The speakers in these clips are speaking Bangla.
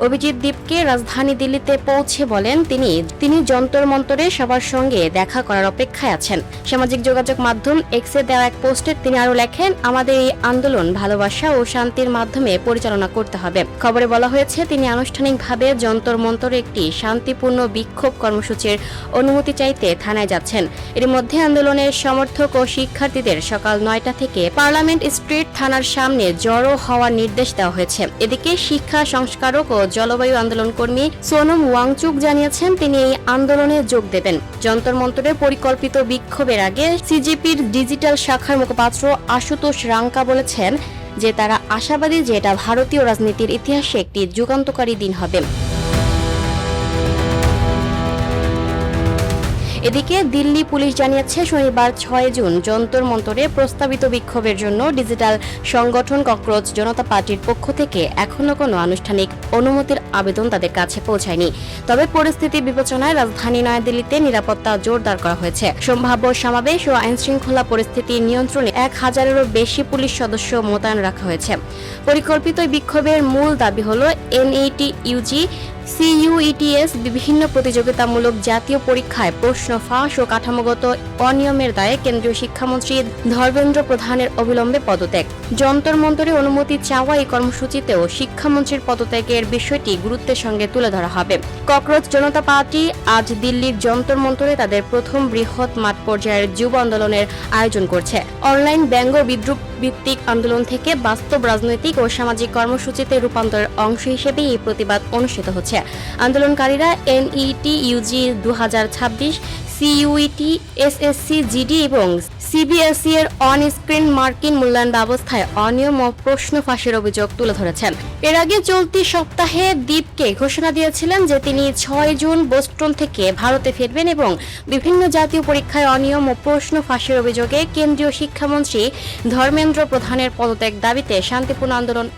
অভিজিৎ দীপকে রাজধানী দিল্লিতে পৌঁছে বলেন তিনি যন্তর মন্তরে সবার সঙ্গে দেখা করার অপেক্ষায় আছেন। সামাজিক যোগাযোগ মাধ্যম এক্সে দেওয়া এক পোস্টে তিনি আরও লেখেন, আমাদের এই আন্দোলন ভালোবাসা ও শান্তির মাধ্যমে পরিচালনা করতে হবে। খবরে বলা হয়েছে তিনি আনুষ্ঠানিকভাবে যন্তর মন্তরে একটি শান্তিপূর্ণ বিক্ষোভ কর্মসূচির অনুমতি চাইতে থানায় যাচ্ছেন। এর মধ্যে আন্দোলনের সমর্থক ও শিক্ষার্থীদের সকাল 9টা থেকে পার্লামেন্ট স্ট্রিট থানার সামনে জড়ো হওয়ার নির্দেশ দেওয়া হয়েছে। এদিকে শিক্ষা সংস্কারক ও জলবায়ু আন্দোলন কর্মী সোনম ওয়াংচুক জানিয়েছেন তিনি এই আন্দোলনে যোগ দেবেন। যন্তর মন্তরে পরিকল্পিত বিক্ষোভের আগে সিজেপির ডিজিটাল শাখার মুখপাত্র আশুতোষ রাঙ্কা বলেছেন যে তারা আশাবাদী যে এটা ভারতীয় রাজনীতির ইতিহাসে একটি যুগান্তকারী দিন হবে। এদিকে দিল্লি পুলিশ জানিয়েছে শনিবার 6 জুন যন্তর মন্তরে প্রস্তাবিত বিক্ষোভের জন্য ডিজিটাল সংগঠন ককরোচ জনতা পার্টির পক্ষ থেকে এখনো কোনো আনুষ্ঠানিক অনুমতির আবেদন তাদের কাছে পৌঁছায়নি। তবে পরিস্থিতি বিবেচনায় রাজধানী নয়াদিল্লিতে নিরাপত্তা জোরদার করা হয়েছে। সম্ভাব্য সমাবেশ ও আইনশৃঙ্খলা পরিস্থিতি নিয়ন্ত্রণে 1000-এরও বেশি পুলিশ সদস্য মোতায়েন রাখা হয়েছে। পরিকল্পিত বিক্ষোভের মূল দাবি হল এনইটি ইউজি CUETS বিভিন্ন প্রতিযোগিতামূলক জাতীয় পরীক্ষায় প্রশ্ন ফাঁস ও কাঠামোগত অনিয়মের দায়ে কেন্দ্রীয় শিক্ষামন্ত্রী ধর্মেন্দ্র প্রধানের অবিলম্বে পদত্যাগ। যন্তর মন্তরে অনুমতি চাওয়া এই কর্মসূচিতেও শিক্ষামন্ত্রীর পদত্যাগের বিষয়টি গুরুত্বের সঙ্গে তুলে ধরা হবে। ককরোচ জনতা পার্টি আজ দিল্লির যন্তর মন্তরে তাদের প্রথম বৃহৎ মাঠ পর্যায়ের যুব আন্দোলনের আয়োজন করছে। অনলাইন ব্যঙ্গ বিদ্রুপ ভিত্তিক আন্দোলন থেকে বাস্তব রাজনৈতিক ও সামাজিক কর্মসূচিতে রূপান্তরের অংশ হিসেবে এই প্রতিবাদ অনুষ্ঠিত হচ্ছে। আন্দোলনকারীরা NET UG 2026, CUET, SSC GD এবং CBSE এর অন স্ক্রিন মার্কিং মূল্যায়ন ব্যবস্থায় অনিয়ম ও প্রশ্ন ফাঁসের অভিযোগ তুলে ধরেছেন। এর আগে চলতি সপ্তাহে দীপকে ঘোষণা দিয়েছিলেন যে তিনি 6 জুন বোস্টন থেকে ভারতে ফিরবেন এবং বিভিন্ন জাতীয় পরীক্ষায় অনিয়ম ও প্রশ্ন ফাঁসের অভিযোগে কেন্দ্রীয় শিক্ষামন্ত্রী ধর্মেন্দ্র প্রধানের পদত্যাগ দাবিতে শান্তিপূর্ণ আন্দোলন।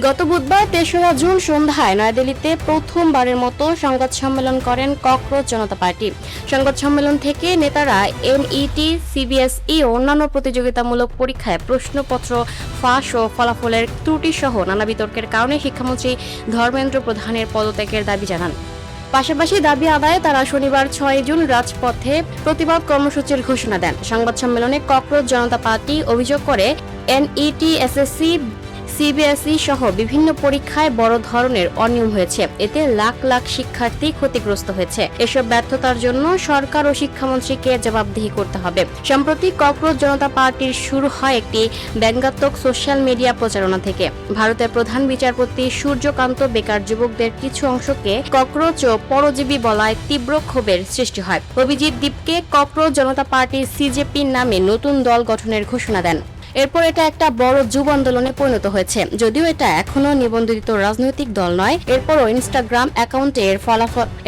গত বুধবার 3রা জুন সন্ধ্যায় নয়াদিল্লিতে প্রথমবারের মতো সংবাদ সম্মেলন করেন ককরোচ জনতা পার্টি। সংবাদ সম্মেলন থেকে নেতারা NET, CBSE ও অন্যান্য প্রতিযোগিতামূলক পরীক্ষায় প্রশ্নপত্র ফাঁস ও ফলাফলের ত্রুটি সহ নানা বিতর্কের কারণে শিক্ষামন্ত্রী ধর্মেন্দ্র প্রধানের পদত্যাগের দাবি জানান। পাশাপাশি দাবি আদায়ে তারা শনিবার 6 জুন রাজপথে প্রতিবাদ কর্মসূচির ঘোষণা দেন। সংবাদ সম্মেলনে ককরোচ জনতা পার্টি অভিযোগ করে NET, SSC, CBSE সহ বিভিন্ন পরীক্ষায় বড় ধরনের অনিয়ম হয়েছে। এতে লাখ লাখ শিক্ষার্থী ক্ষতিগ্রস্ত হয়েছে। এসব ব্যর্থতার জন্য সরকার ও শিক্ষামন্ত্রীকে জবাবদিহি করতে হবে। সম্প্রতি ককরোচ জনতা পার্টির শুরু হয় একটি ব্যঙ্গাত্মক সোশ্যাল মিডিয়া প্রচারণা থেকে। ভারতের প্রধান বিচারপতি সূর্যকান্ত বেকার যুবকদের কিছু অংশকে ককরোচ ও পরজীবী বলায় তীব্র ক্ষোভের সৃষ্টি হয়। অভিজিৎ দীপকে ককরোচ জনতা পার্টির CJP নামে নতুন দল গঠনের ঘোষণা দেন। এরপর এটা একটা বড় যুব আন্দোলনে পরিণত হয়েছে। যদিও এটা এখনো নিবন্ধিত রাজনৈতিক দল নয়, এরপরও ইনস্টাগ্রাম অ্যাকাউন্টে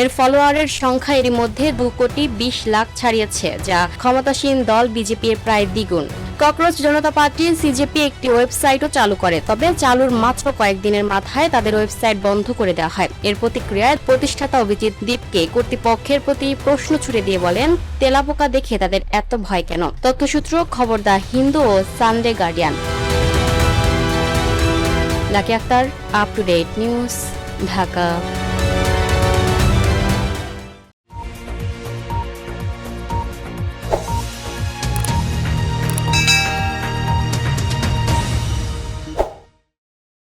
এর ফলোয়ারের সংখ্যা এরই মধ্যে 2,20,00,000 ছাড়িয়েছে, যা ক্ষমতাসীন দল বিজেপির প্রায় দ্বিগুণ। ককরোচ জনতা পার্টি CJP একটি ওয়েবসাইটও চালু করে, তবে চালুর মাত্র কয়েকদিনের মাথায় তাদের ওয়েবসাইট বন্ধ করে দেওয়া হয়। এর প্রতিক্রিয়ায় প্রতিষ্ঠাতা অভিজিৎ দীপকে কর্তৃপক্ষের প্রতি প্রশ্ন ছুড়ে দিয়ে বলেন, তেলাপোকা দেখে তাদের এত ভয় কেন? তথ্যসূত্র খবর দ্য হিন্দু ও Sunday Guardian. Lucky Akhtar, up to date news, Dhaka.